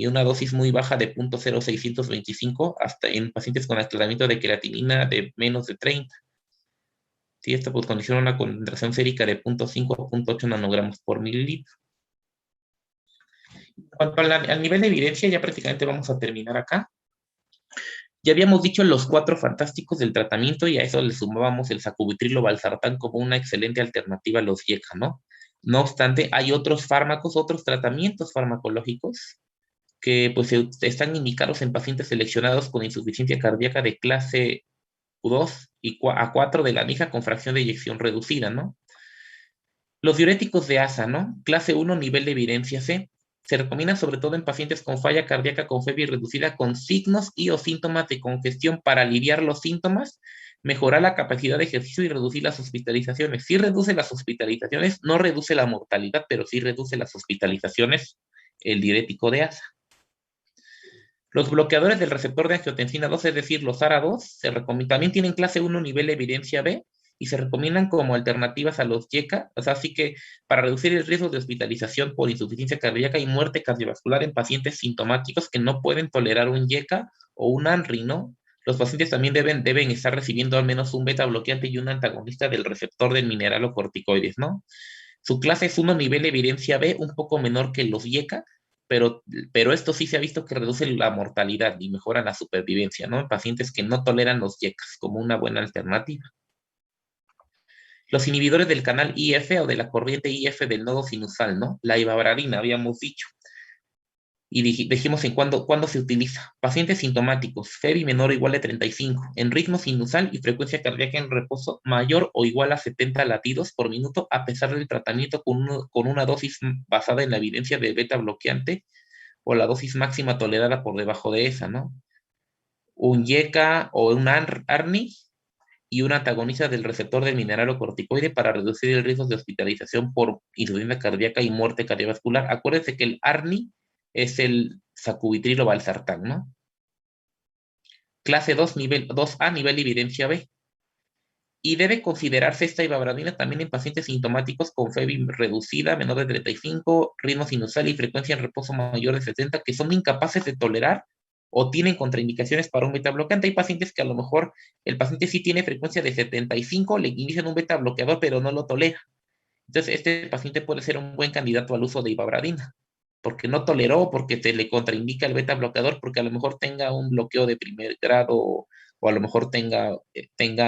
A: una dosis muy baja de 0.0625 hasta en pacientes con aclaramiento de creatinina de menos de 30. Sí, esto pues condiciona una concentración sérica de 0.5 a 0.8 nanogramos por mililitro. En cuanto al nivel de evidencia, ya prácticamente vamos a terminar acá. Ya habíamos dicho los 4 fantásticos del tratamiento y a eso le sumábamos el sacubitrilo valsartán como una excelente alternativa a los IECA, ¿no? No obstante, hay otros fármacos, otros tratamientos farmacológicos que pues están indicados en pacientes seleccionados con insuficiencia cardíaca de clase 2 y A4 de la mija con fracción de eyección reducida, ¿no? Los diuréticos de ASA, ¿no? Clase 1, nivel de evidencia C. Se recomienda sobre todo en pacientes con falla cardíaca con fiebre reducida con signos y o síntomas de congestión para aliviar los síntomas, mejorar la capacidad de ejercicio y reducir las hospitalizaciones. Sí reduce las hospitalizaciones, no reduce la mortalidad, pero sí reduce las hospitalizaciones el diurético de ASA. Los bloqueadores del receptor de angiotensina 2, es decir, los ARA2, también tienen clase 1 nivel de evidencia B y se recomiendan como alternativas a los YECA, o sea, así que para reducir el riesgo de hospitalización por insuficiencia cardíaca y muerte cardiovascular en pacientes sintomáticos que no pueden tolerar un YECA o un ANRI, ¿no? Los pacientes también deben estar recibiendo al menos un beta bloqueante y un antagonista del receptor del mineralocorticoides, ¿no? Su clase es 1 nivel de evidencia B, un poco menor que los YECA, pero esto sí se ha visto que reduce la mortalidad y mejora la supervivencia, ¿no? En pacientes que no toleran los YECAs como una buena alternativa. Los inhibidores del canal IF o de la corriente IF del nodo sinusal, ¿no? La ivabradina, habíamos dicho. Y dijimos en cuándo se utiliza. Pacientes sintomáticos, FEBI menor o igual a 35, en ritmo sinusal y frecuencia cardíaca en reposo mayor o igual a 70 latidos por minuto, a pesar del tratamiento con una dosis basada en la evidencia de beta bloqueante o la dosis máxima tolerada por debajo de esa, ¿no? Un YECA o un ARNI y un antagonista del receptor del mineralocorticoide para reducir el riesgo de hospitalización por insuficiencia cardíaca y muerte cardiovascular. Acuérdense que el ARNI es el sacubitrilo valsartán, ¿no? Clase 2, nivel 2A, nivel de evidencia B. Y debe considerarse esta ivabradina también en pacientes sintomáticos con FEBI reducida, menor de 35, ritmo sinusal y frecuencia en reposo mayor de 70, que son incapaces de tolerar o tienen contraindicaciones para un beta bloqueante. Hay pacientes que a lo mejor el paciente sí tiene frecuencia de 75, le inician un beta bloqueador, pero no lo tolera. Entonces, este paciente puede ser un buen candidato al uso de ivabradina, porque no toleró, porque se le contraindica el beta bloqueador, porque a lo mejor tenga un bloqueo de primer grado o a lo mejor tenga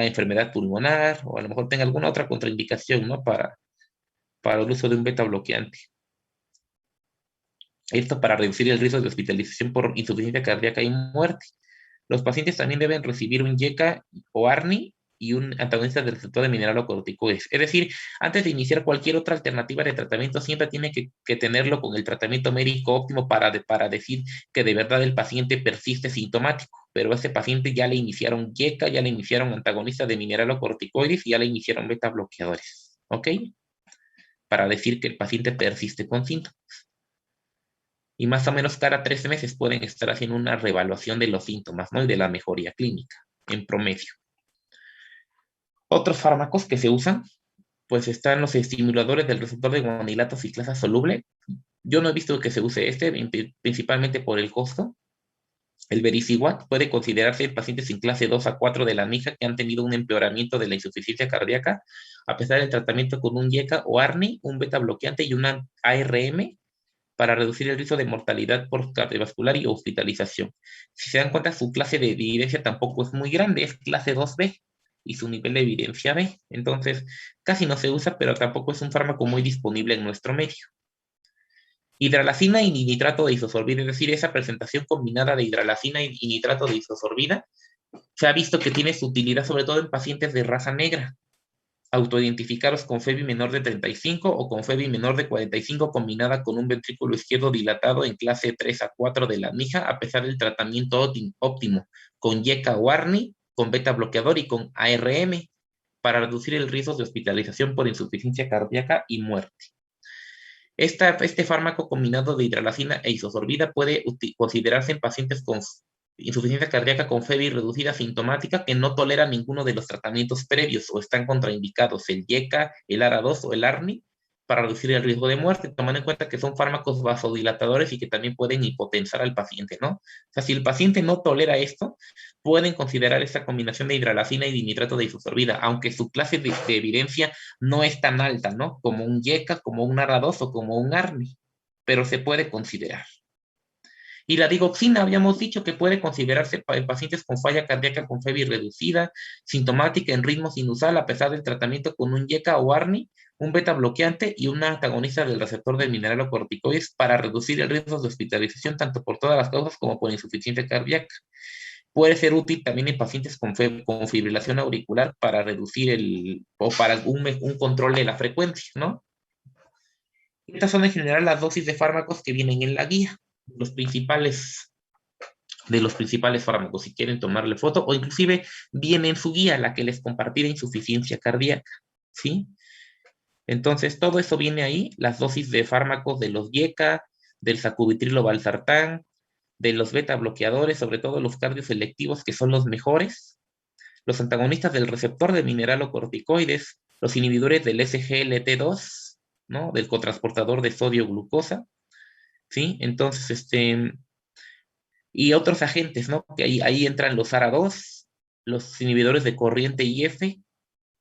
A: enfermedad pulmonar o a lo mejor tenga alguna otra contraindicación, ¿no? Para el uso de un beta bloqueante. Esto para reducir el riesgo de hospitalización por insuficiencia cardíaca y muerte. Los pacientes también deben recibir un YECA o ARNI y un antagonista del receptor de mineralocorticoides. Es decir, antes de iniciar cualquier otra alternativa de tratamiento, siempre tiene que tenerlo con el tratamiento médico óptimo para decir que de verdad el paciente persiste sintomático. Pero a ese paciente ya le iniciaron YECA, ya le iniciaron antagonista de mineralocorticoides y ya le iniciaron beta bloqueadores. ¿Ok? Para decir que el paciente persiste con síntomas. Y más o menos cada 3 meses pueden estar haciendo una reevaluación de los síntomas, ¿no? Y de la mejoría clínica, en promedio. Otros fármacos que se usan, pues están los estimuladores del receptor de guanilato ciclasa soluble. Yo no he visto que se use principalmente por el costo. El vericiguat puede considerarse en pacientes en clase 2 a 4 de la MIJA que han tenido un empeoramiento de la insuficiencia cardíaca, a pesar del tratamiento con un YECA o ARNI, un beta bloqueante y una ARM, para reducir el riesgo de mortalidad por cardiovascular y hospitalización. Si se dan cuenta, su clase de evidencia tampoco es muy grande, es clase 2B y su nivel de evidencia B. Entonces, casi no se usa, pero tampoco es un fármaco muy disponible en nuestro medio. Hidralacina y nitrato de isosorbida, es decir, esa presentación combinada de hidralacina y nitrato de isosorbida, se ha visto que tiene su utilidad sobre todo en pacientes de raza negra, autoidentificados con FEBI menor de 35 o con FEBI menor de 45 combinada con un ventrículo izquierdo dilatado en clase 3 a 4 de la MIJA, a pesar del tratamiento óptimo con YECA o ARNI, con beta bloqueador y con ARM, para reducir el riesgo de hospitalización por insuficiencia cardíaca y muerte. Este fármaco combinado de hidralacina e isosorbida puede considerarse en pacientes con insuficiencia cardíaca con FEBI reducida sintomática que no toleran ninguno de los tratamientos previos o están contraindicados, el YECA, el ARA2 o el ARNI, para reducir el riesgo de muerte, tomando en cuenta que son fármacos vasodilatadores y que también pueden hipotensar al paciente, ¿no? O sea, si el paciente no tolera esto, pueden considerar esta combinación de hidralacina y nitrato de isosorbida, aunque su clase de evidencia no es tan alta, ¿no? Como un YECA, como un ARA2 o como un ARNI, pero se puede considerar. Y la digoxina, habíamos dicho que puede considerarse en pacientes con falla cardíaca con FEBI reducida, sintomática en ritmo sinusal, a pesar del tratamiento con un YECA o ARNI, un beta bloqueante y un antagonista del receptor del mineralocorticoides para reducir el riesgo de hospitalización tanto por todas las causas como por insuficiencia cardíaca. Puede ser útil también en pacientes con fibrilación auricular para reducir o para un control de la frecuencia, ¿no? Estas son en general las dosis de fármacos que vienen en la guía, de los principales fármacos, si quieren tomarle foto, o inclusive viene en su guía, la que les compartí de insuficiencia cardíaca, ¿sí? Entonces, todo eso viene ahí, las dosis de fármacos de los YECA, del sacubitrilo valsartán, de los beta bloqueadores, sobre todo los cardioselectivos, que son los mejores, los antagonistas del receptor de mineralocorticoides, los inhibidores del SGLT2, ¿no? Del cotransportador de sodio-glucosa, ¿sí? Entonces, y otros agentes, ¿no? Que ahí entran los ARA2, los inhibidores de corriente IF,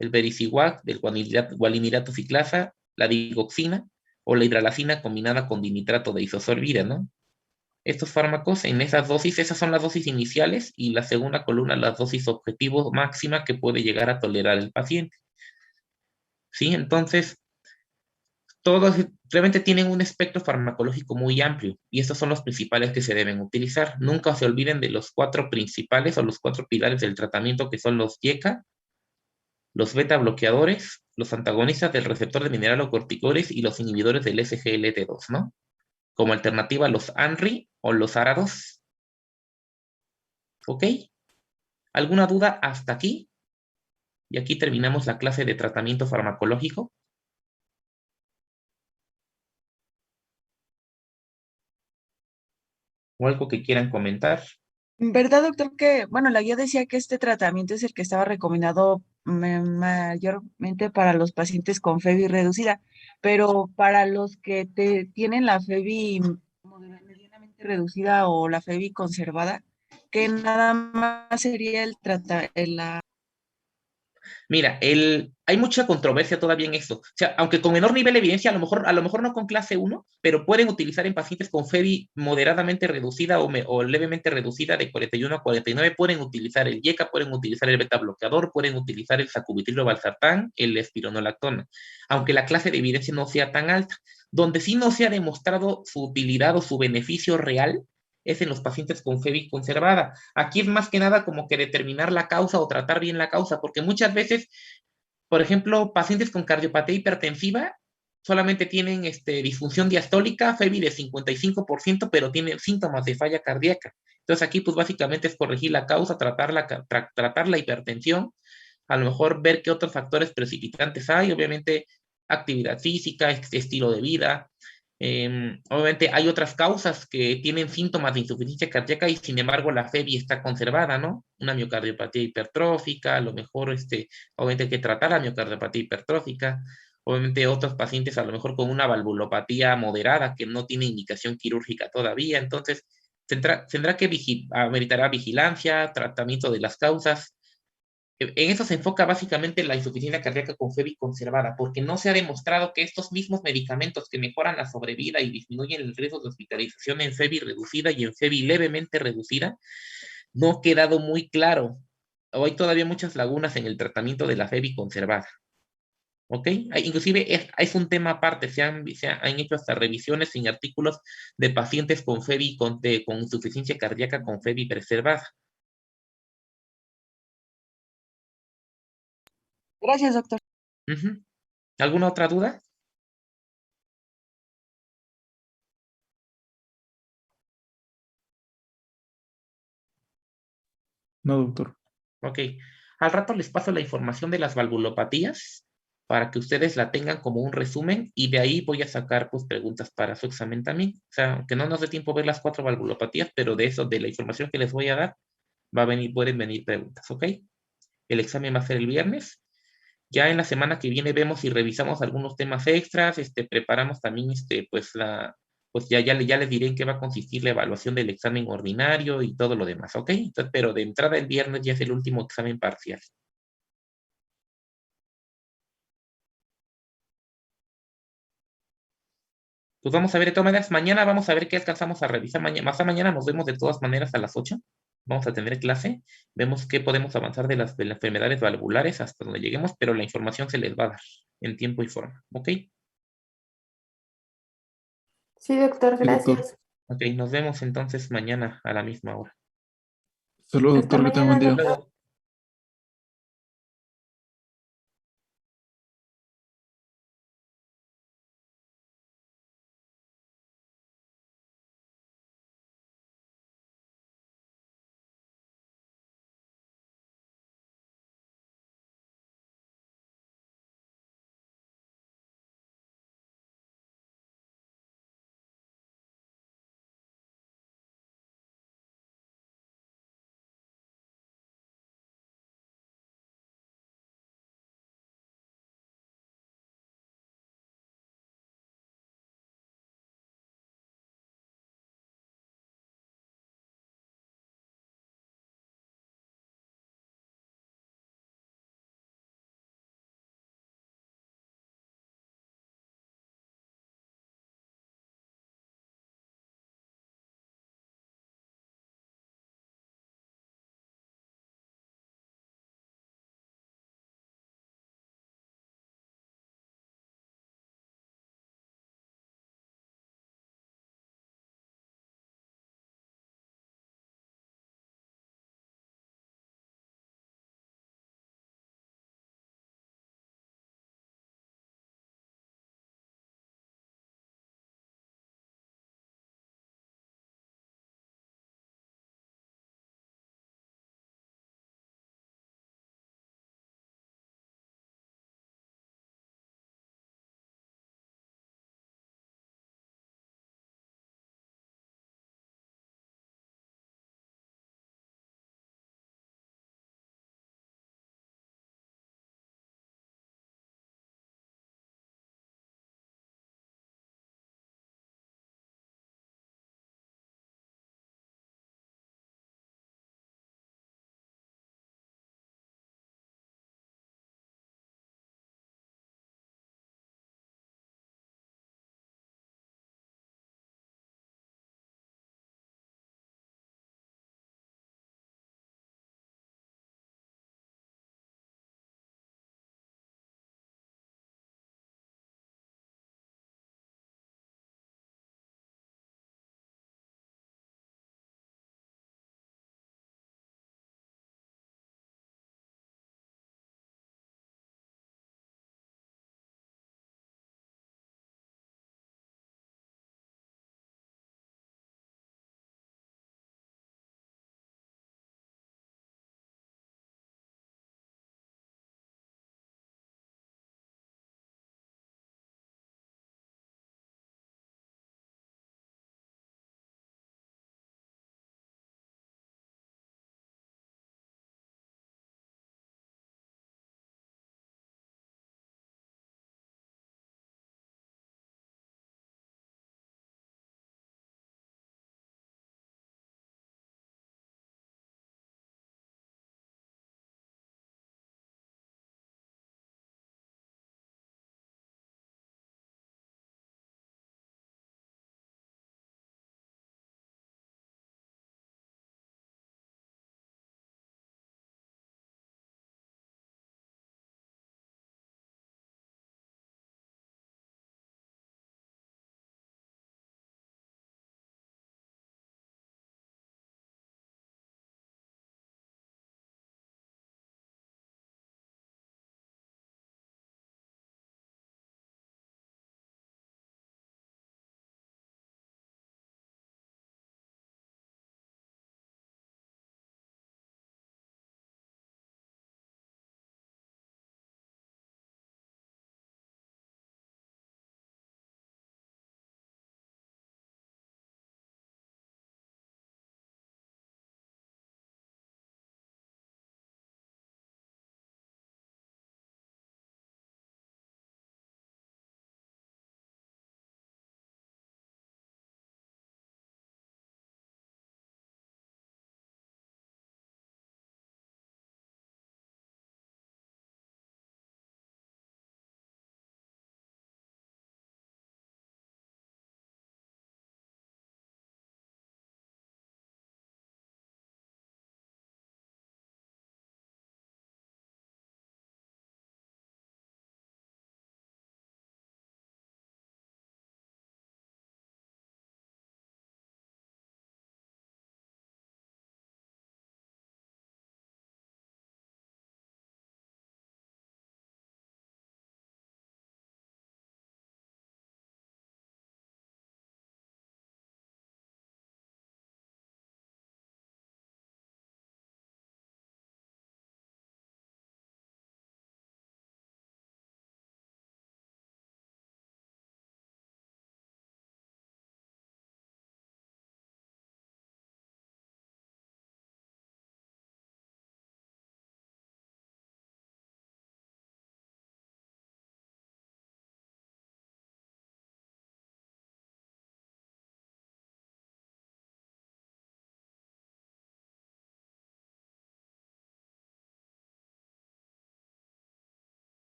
A: el vericiguat, del guanidinato ciclasa, la digoxina o la hidralacina combinada con dinitrato de isosorbida, ¿no? Estos fármacos en esas dosis, esas son las dosis iniciales y la segunda columna, las dosis objetivo máxima que puede llegar a tolerar el paciente. ¿Sí? Entonces, todos realmente tienen un espectro farmacológico muy amplio y estos son los principales que se deben utilizar. Nunca se olviden de los 4 principales o los 4 pilares del tratamiento que son los YECA, los beta bloqueadores, los antagonistas del receptor de mineralocorticoides y los inhibidores del SGLT2, ¿no? Como alternativa los ANRI o los ARA2. ¿Ok? ¿Alguna duda hasta aquí? Y aquí terminamos la clase de tratamiento farmacológico. ¿O algo que quieran comentar?
B: ¿Verdad, doctor? Que, bueno, la guía decía que este tratamiento es el que estaba recomendado mayormente para los pacientes con FEBI reducida, pero para los que tienen la FEBI medianamente reducida o la FEBI conservada, que nada más sería la...
A: Mira, hay mucha controversia todavía en esto. O sea, aunque con menor nivel de evidencia, a lo mejor no con clase 1, pero pueden utilizar en pacientes con FEBI moderadamente reducida o levemente reducida de 41 a 49, pueden utilizar el YECA, pueden utilizar el beta bloqueador, pueden utilizar el sacubitrilo valsartán, el espironolactona, aunque la clase de evidencia no sea tan alta. Donde sí no se ha demostrado su utilidad o su beneficio real es en los pacientes con FEBI conservada. Aquí es más que nada como que determinar la causa o tratar bien la causa, porque muchas veces, por ejemplo, pacientes con cardiopatía hipertensiva solamente tienen disfunción diastólica, FEBI de 55%, pero tienen síntomas de falla cardíaca. Entonces aquí pues básicamente es corregir la causa, tratar la hipertensión, a lo mejor ver qué otros factores precipitantes hay, obviamente actividad física, estilo de vida, Obviamente hay otras causas que tienen síntomas de insuficiencia cardíaca y sin embargo la FEBI está conservada, ¿no? Una miocardiopatía hipertrófica, a lo mejor obviamente hay que tratar la miocardiopatía hipertrófica, obviamente otros pacientes a lo mejor con una valvulopatía moderada que no tiene indicación quirúrgica todavía, entonces tendrá que ameritará vigilancia, tratamiento de las causas. En eso se enfoca básicamente la insuficiencia cardíaca con FEBI conservada, porque no se ha demostrado que estos mismos medicamentos que mejoran la sobrevida y disminuyen el riesgo de hospitalización en FEBI reducida y en FEBI levemente reducida, no ha quedado muy claro. O hay todavía muchas lagunas en el tratamiento de la FEBI conservada. ¿Ok? Inclusive es un tema aparte, se han hecho hasta revisiones en artículos de pacientes con FEBI, con insuficiencia cardíaca con FEBI preservada.
B: Gracias, doctor.
A: ¿Alguna otra duda?
D: No, doctor.
A: Ok. Al rato les paso la información de las valvulopatías para que ustedes la tengan como un resumen y de ahí voy a sacar pues preguntas para su examen también. O sea, que no nos dé tiempo ver las 4 valvulopatías, pero de eso, de la información que les voy a dar, pueden venir preguntas, ¿ok? El examen va a ser el viernes. Ya en la semana que viene vemos y revisamos algunos temas extras, preparamos también, pues ya les diré en qué va a consistir la evaluación del examen ordinario y todo lo demás, ¿ok? Entonces, pero de entrada el viernes ya es el último examen parcial. Pues vamos a ver, de todas maneras, mañana vamos a ver qué alcanzamos a revisar. Más mañana nos vemos de todas maneras a las 8. Vamos a tener clase. Vemos qué podemos avanzar de las enfermedades valvulares hasta donde lleguemos, pero la información se les va a dar en tiempo y forma, ¿ok?
C: Sí, doctor,
D: Sí, doctor.
C: gracias.
A: Ok, nos vemos entonces mañana a la misma hora.
D: Saludos,
C: Hasta
D: doctor, que tenga buen
C: mañana,
D: día.
C: doctor.